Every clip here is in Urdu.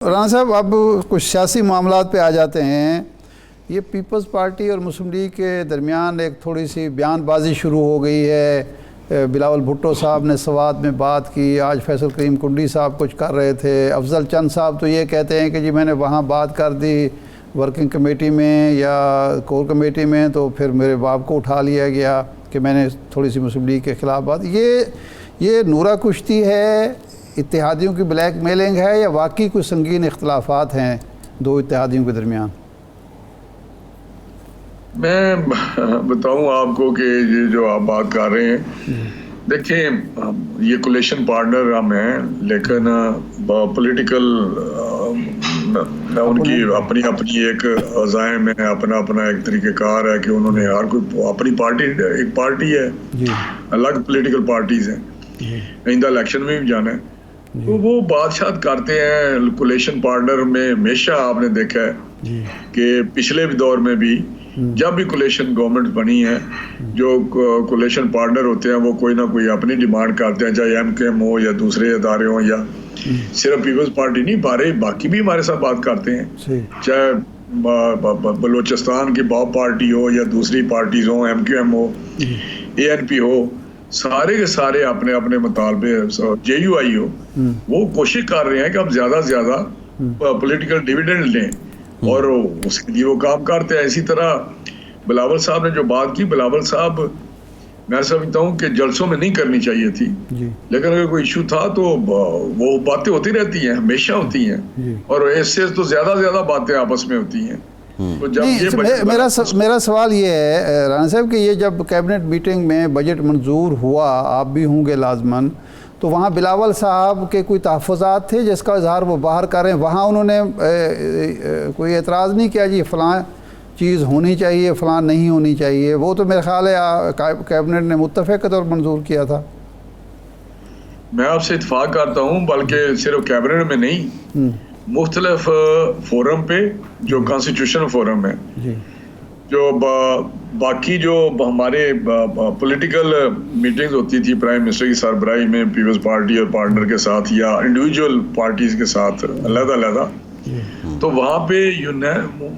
رانا صاحب اب کچھ سیاسی معاملات پہ آ جاتے ہیں. یہ پیپلز پارٹی اور مسلم لیگ کے درمیان ایک تھوڑی سی بیان بازی شروع ہو گئی ہے. بلاول بھٹو صاحب نے سوات میں بات کی, آج فیصل کریم کنڈی صاحب کچھ کر رہے تھے, افضل چند صاحب تو یہ کہتے ہیں کہ جی میں نے وہاں بات کر دی ورکنگ کمیٹی میں یا کور کمیٹی میں, تو پھر میرے باپ کو اٹھا لیا گیا کہ میں نے تھوڑی سی مسلم لیگ کے خلاف بات. یہ نورہ کشتی ہے, اتحادیوں کی بلیک میلنگ ہے, یا واقعی کوئی سنگین اختلافات ہیں دو اتحادیوں کے درمیان؟ میں بتاؤں آپ کو کہ یہ جو آپ بات کر رہے ہیں, دیکھیں یہ کولیشن پارٹنر ہم ہیں, لیکن پولیٹیکل ان کی اپنی ایک عزائم ہے, اپنا ایک طریقہ کار ہے کہ انہوں نے ہر کوئی اپنی پارٹی, ایک پارٹی ہے, الگ پولیٹیکل پارٹیز ہیں, آئندہ الیکشن میں بھی جانا ہے, تو وہ بادشاہ کرتے ہیں. کولیشن پارٹنر میں ہمیشہ آپ نے دیکھا ہے کہ پچھلے دور میں بھی جب بھی کولیشن گورنمنٹ بنی ہے, جو کولیشن پارٹنر ہوتے ہیں وہ کوئی نہ کوئی اپنی ڈیمانڈ کرتے ہیں, چاہے ایم کے ایم ہو یا دوسرے ادارے ہوں, یا صرف پیپلز پارٹی نہیں, باقی بھی ہمارے ساتھ بات کرتے ہیں, چاہے بلوچستان کی باپ پارٹی ہو یا دوسری پارٹیز ہوں, ایم کیو ایم ہو, اے این پی ہو, سارے کے سارے اپنے اپنے مطالبے, جے یو آئی ہو, وہ کوشش کر رہے ہیں کہ اب زیادہ سے زیادہ پولیٹیکل ڈیویڈنڈ لیں, اور اس کے لیے وہ کام کرتے ہیں. اسی طرح بلاول صاحب نے جو بات کی, بلاول صاحب میں سمجھتا ہوں کہ جلسوں میں نہیں کرنی چاہیے تھی, لیکن اگر کوئی ایشو تھا تو وہ باتیں ہوتی رہتی ہیں, ہمیشہ ہوتی ہیں, اور اس سے تو زیادہ باتیں آپس میں ہوتی ہیں. تو جب میرا سوال یہ ہے رانا صاحب کہ یہ جب کیبنٹ میٹنگ میں بجٹ منظور ہوا, آپ بھی ہوں گے لازماً, تو وہاں بلاول صاحب کے کوئی تحفظات تھے جس کا اظہار وہ باہر کر رہے ہیں؟ وہاں انہوں نے کوئی اعتراض نہیں کیا جی فلاں چیز ہونی چاہیے, فلاں نہیں ہونی چاہیے؟ وہ تو میرے خیال ہے کیبنٹ نے متفق طور منظور کیا تھا. میں آپ سے اتفاق کرتا ہوں, بلکہ صرف کیبنٹ میں نہیں, مختلف فورم پہ, جو کانسٹیٹیوشن فورم ہے, جو باقی جو ہمارے پولیٹیکل میٹنگز ہوتی تھی پرائم منسٹر کی سربراہی میں پیپلز پارٹی اور پارٹنر کے ساتھ یا انڈیویجول پارٹیز کے ساتھ علیحدہ, تو وہاں پہ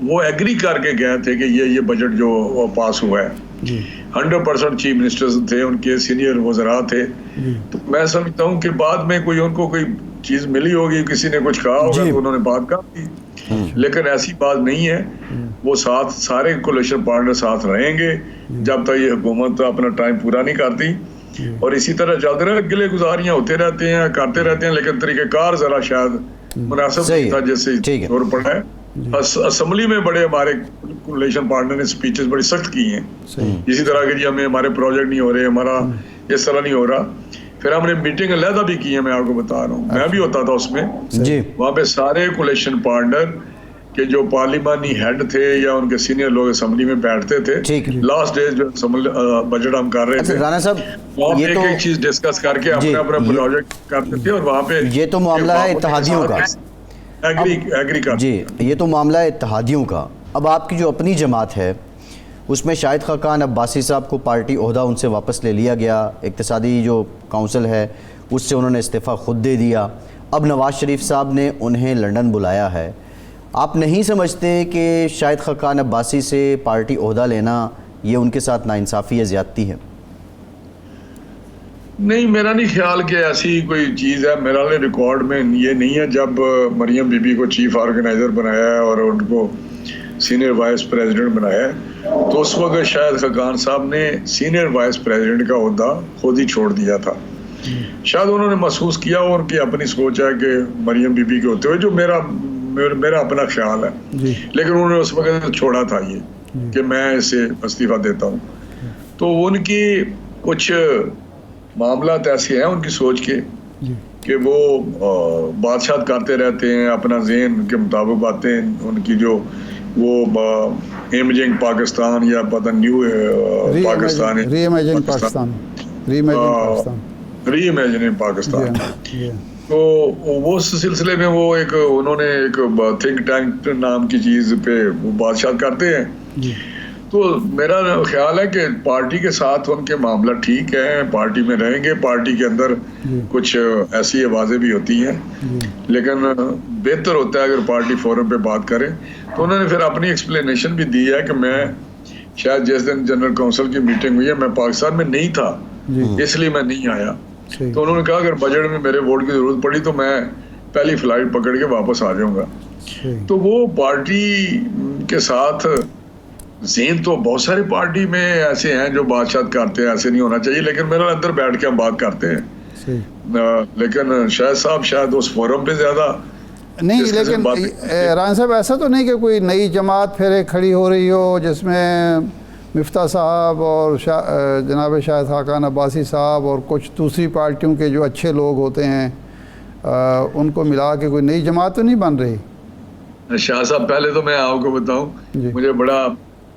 وہ ایگری کر کے گئے تھے کہ یہ بجٹ جو پاس ہوا ہے, 100% چیف منسٹرز تھے, ان کے سینئر وزراء تھے. تو میں سمجھتا ہوں کہ بعد میں ان کو کوئی چیز ملی ہوگی, کسی نے کچھ کہا ہوگا تو انہوں نے بات کر دی, لیکن ایسی بات نہیں ہے. وہ سارے کولیشن پارٹنر ساتھ رہیں گے جب تک یہ حکومت اپنا ٹائم پورا نہیں کرتی, اور اسی طرح چلتے رہے, گلے گزاریاں ہوتے رہتے ہیں, کرتے رہتے ہیں, لیکن طریقہ کار ذرا شاید مناسب نہیں تھا جیسے دور پڑا ہے. اسمبلی میں بڑے ہمارے کولیشن پارٹنر نے سپیچز بڑی سخت کی ہیں, اسی طرح کہ جی ہمارے پروجیکٹ نہیں ہو رہے, ہمارا اس طرح نہیں ہو رہا. پھر ہم نے میٹنگ علیحدہ بھی کی ہے, میں آپ کو بتا رہا ہوں, میں بھی ہوتا تھا اس میں. وہاں پہ سارے کولیشن پارٹنر کہ جو پارلیمانی ہیڈ تھے یا ان کے سینئر لوگ اسمبلی میں بیٹھتے تھے, لاسٹ ڈیز جو بجٹ ہم کر رہے تھے, وہاں پہ ایک چیز ڈسکس کر کے اپنا پروجیکٹ کرتے تھے, اور وہاں پہ یہ تو معاملہ ہے اتحادیوں کا. ایگری کر جی, یہ تو معاملہ ہے اتحادیوں کا. اب آپ کی جو اپنی جماعت ہے اس میں شاہد خاقان عباسی صاحب کو پارٹی عہدہ ان سے واپس لے لیا گیا, اقتصادی جو کونسل ہے اس سے انہوں نے استعفیٰ خود دے دیا, اب نواز شریف صاحب نے انہیں لندن بلایا ہے. آپ نہیں سمجھتے کہ شاہد خاقان عباسی سے پارٹی عہدہ لینا یہ ان کے ساتھ ناانصافی یا زیادتی ہے؟ نہیں, میرا نہیں خیال کہ ایسی کوئی چیز ہے. میرا ریکارڈ میں یہ نہیں ہے. جب مریم بی بی کو چیف آرگنائزر بنایا ہے اور ان کو سینئر وائس پریزیڈنٹ بنایا ہے, تو اس وقت شاہد خاقان صاحب نے سینئر وائس پریزیڈنٹ کا عہدہ خود ہی چھوڑ دیا تھا. شاید انہوں نے محسوس کیا, اور ان کی اپنی سوچ ہے کہ مریم بی بی کے ہوتے ہوئے, جو میرا اپنا خیال ہے, لیکن انہوں نے اس وقت چھوڑا تھا یہ کہ میں اسے استعفیٰ دیتا ہوں. تو ان کی کچھ معاملات ایسے ہیں ان کی سوچ کے کہ وہ بادشاہت کرتے رہتے ہیں, اپنا ذہن کے مطابق باتیں, ان کی جو وہ امیجنگ پاکستان یا پتہ نیو پاکستان, ری امیجننگ پاکستان, تو وہ سلسلے میں وہ انہوں نے ایک تھنک ٹینک نام کی چیز پہ وہ بادشاہت کرتے ہیں. تو میرا خیال ہے کہ پارٹی کے ساتھ ان کے معاملہ ٹھیک ہے، پارٹی میں رہیں گے، پارٹی کے اندر کچھ ایسی آوازیں بھی ہوتی ہیں، لیکن بہتر ہوتا ہے اگر پارٹی فورم پہ بات کریں. تو انہوں نے پھر اپنی ایکسپلینیشن بھی دی ہے کہ میں شاید جس دن جنرل کونسل کی میٹنگ ہوئی ہے میں پاکستان میں نہیں تھا، اس لیے میں نہیں آیا. تو انہوں نے کہا اگر بجٹ میں میرے ووٹ کی ضرورت پڑی تو میں پہلی فلائٹ پکڑ کے واپس آ جاؤں گا. تو وہ پارٹی کے ساتھ ذہن تو بہت سارے پارٹی میں ایسے ہیں جو بات چیت کرتے ہیں، ایسے نہیں ہونا چاہیے، لیکن میرے اندر بیٹھ کے ہم بات کرتے ہیں. لیکن شاہد صاحب شاید اس فورم پہ زیادہ نہیں، لیکن رانا صاحب ایسا تو نہیں کہ کوئی نئی جماعت پھر کھڑی ہو رہی ہو جس میں مفتاح صاحب اور جناب شاہد خاقان عباسی صاحب اور کچھ دوسری پارٹیوں کے جو اچھے لوگ ہوتے ہیں ان کو ملا کے کوئی نئی جماعت تو نہیں بن رہی؟ شاہ صاحب پہلے تو میں آپ کو بتاؤں مجھے بڑا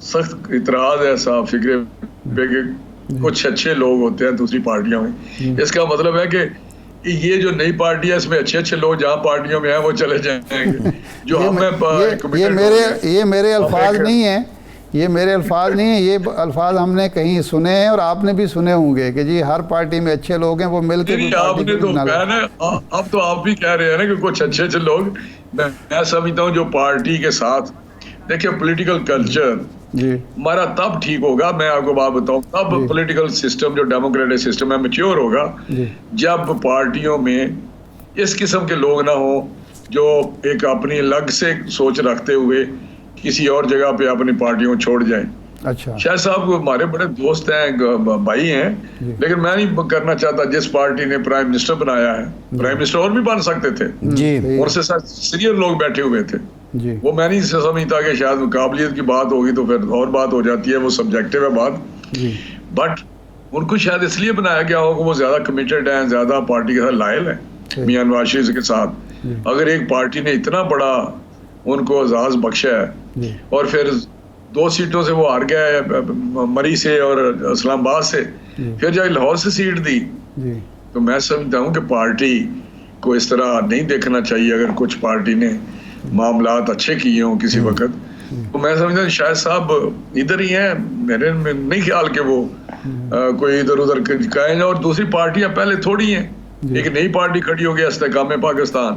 سخت اعتراض ہے صاحب فکر پہ کہ کچھ اچھے لوگ ہوتے ہیں دوسری پارٹیوں میں. اس کا مطلب ہے کہ یہ جو نئی پارٹی ہے اس میں اچھے اچھے لوگ جہاں پارٹیوں میں ہیں وہ چلے جائیں گے. جو یہ میرے الفاظ نہیں ہیں، یہ میرے الفاظ نہیں ہیں، یہ الفاظ ہم نے کہیں سنے ہیں اور آپ نے بھی سنے ہوں گے کہ جی ہر پارٹی میں اچھے لوگ ہیں وہ مل کے آپ نے تو کہا نا، اب تو آپ بھی کہہ رہے ہیں نا کہ کچھ اچھے اچھے لوگ. میں سمجھتا ہوں جو پارٹی کے ساتھ دیکھیں پولیٹیکل کلچر ہمارا تب ٹھیک ہوگا، میں آپ کو بات بتاؤں تب پولیٹیکل سسٹم جو ڈیموکریٹک سسٹم ہے میچور ہوگا جب پارٹیوں میں اس قسم کے لوگ نہ ہوں جو ایک اپنی الگ سے سوچ رکھتے ہوئے کسی اور جگہ پہ اپنی پارٹیوں چھوڑ جائیں. اچھا شاہ صاحب ہمارے بڑے دوست ہیں، بھائی ہیں، لیکن میں نہیں کرنا چاہتا جس پارٹی نے پرائم منسٹر بنایا ہے. پرائم منسٹر اور بھی بن سکتے تھے اور سے ساتھ سینئر لوگ بیٹھے ہوئے تھے. وہ میں نہیں سمجھتا کہ شاید قابلیت کی بات ہوگی تو پھر اور بات ہو جاتی ہے، وہ سبجیکٹو ہے بات. بٹ ان کو شاید اس لیے بنایا گیا ہو کہ وہ زیادہ کمیٹڈ ہیں، زیادہ پارٹی کے ساتھ لائل ہیں میاں نواز شریف کے ساتھ. اگر ایک پارٹی نے اتنا بڑا ان کو اعزاز بخشا ہے اور پھر 2 سیٹوں سے وہ ہار گیا ہے، مری سے اور اسلام آباد سے، پھر جب لاہور سے سیٹ دی، تو میں سمجھتا ہوں کہ پارٹی کو اس طرح نہیں دیکھنا چاہیے. اگر کچھ پارٹی نے معاملات اچھے کیے ہوں کسی وقت تو میں سمجھتا ہوں شاید صاحب ادھر ہی ہیں. میرے نہیں خیال کہ وہ کوئی ادھر ادھر کہیں. اور دوسری پارٹیاں پہلے تھوڑی ہیں، ایک نئی پارٹی کھڑی ہو گیا استحکام پاکستان،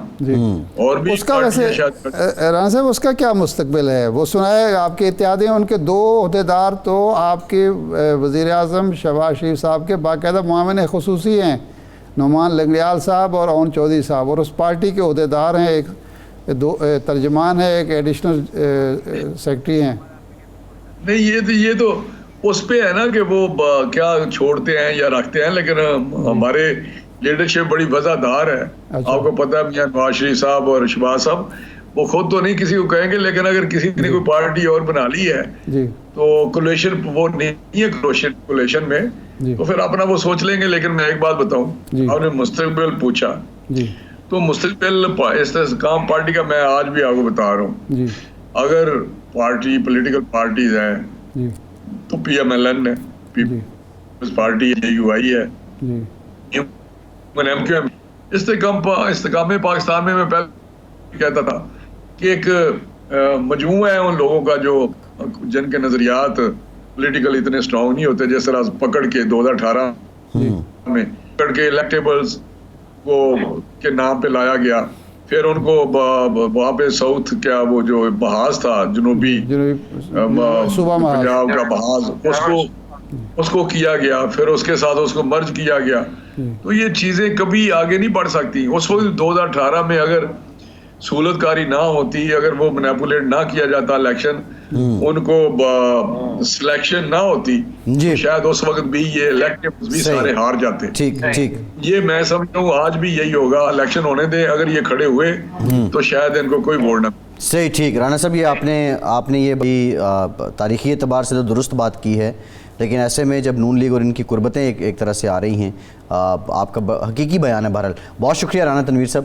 اور بھی اس کا ویسے رانا صاحب اس کا کیا مستقبل ہے؟ وہ سنا ہے آپ کے اتحادی ان کے 2 عہدیدار تو آپ کے وزیر اعظم شہباز شریف صاحب کے باقاعدہ معاون خصوصی ہیں، نعمان لنگریال صاحب اور اون چودھری صاحب، اور اس پارٹی کے عہدیدار ہیں، ایک 2 ترجمان ہے، ایک ایڈیشنل سیکرٹری ہیں. نہیں یہ تو اس پہ ہے نا کہ وہ کیا چھوڑتے ہیں یا رکھتے ہیں، لیکن ہمارے لیڈرشپ بڑی وزادار ہے. آپ کو پتہ ہے میاں نواز شریف صاحب اور شہباز صاحب وہ خود تو نہیں کسی کو کہیں گے، لیکن اگر کسی نے کوئی پارٹی اور بنا لی ہے تو کولیشن وہ نہیں ہے کولیشن میں تو پھر اپنا وہ سوچ لیں گے. لیکن میں ایک بات بتاؤں، آپ نے مستقبل پوچھا تو مستقبل استحکام پارٹی کا میں آج بھی آپ کو بتا رہا ہوں. اگر پارٹی پولیٹیکل پارٹیز ہیں تو پی ایم ایل این ہے، پیپلز پارٹی ہے، یو آئی ہے، ایم کیو ایم. استحکام پاکستان میں پہلے کہتا تھا کہ ایک مجموعہ ہے ان لوگوں کا جو جن کے نظریات پولیٹیکل اتنے سٹرونگ نہیں ہوتے. جس طرح پکڑ کے 2018 میں پکڑ کے الیکٹیبلز کو کے نام پہ لایا گیا، پھر ان کو وہاں پہ ساؤتھ کیا وہ جو بحاز تھا جنوبی پنجاب کا بحاز اس کو کیا گیا، پھر اس کے ساتھ اس کو مرج کیا گیا. تو یہ چیزیں کبھی آگے نہیں بڑھ سکتی. اس وقت 2018 میں اگر سہولت کاری نہ ہوتی، اگر وہ مینیپولیٹ نہ کیا جاتا الیکشن، ان کو سلیکشن نہ ہوتی، شاید اس وقت بھی یہ الیکٹیوز بھی سارے ہار جاتے. یہ میں سمجھتا ہوں آج بھی یہی ہوگا. الیکشن ہونے دیں، اگر یہ کھڑے ہوئے تو شاید ان کو کوئی ووٹ نہ. صحیح، ٹھیک. رانا صاحب یہ آپ نے یہ بڑی تاریخی اعتبار سے تو درست بات کی ہے، لیکن ایسے میں جب نون لیگ اور ان کی قربتیں ایک طرح سے آ رہی ہیں، آپ کا حقیقی بیان ہے. بہرحال بہت شکریہ رانا تنویر صاحب.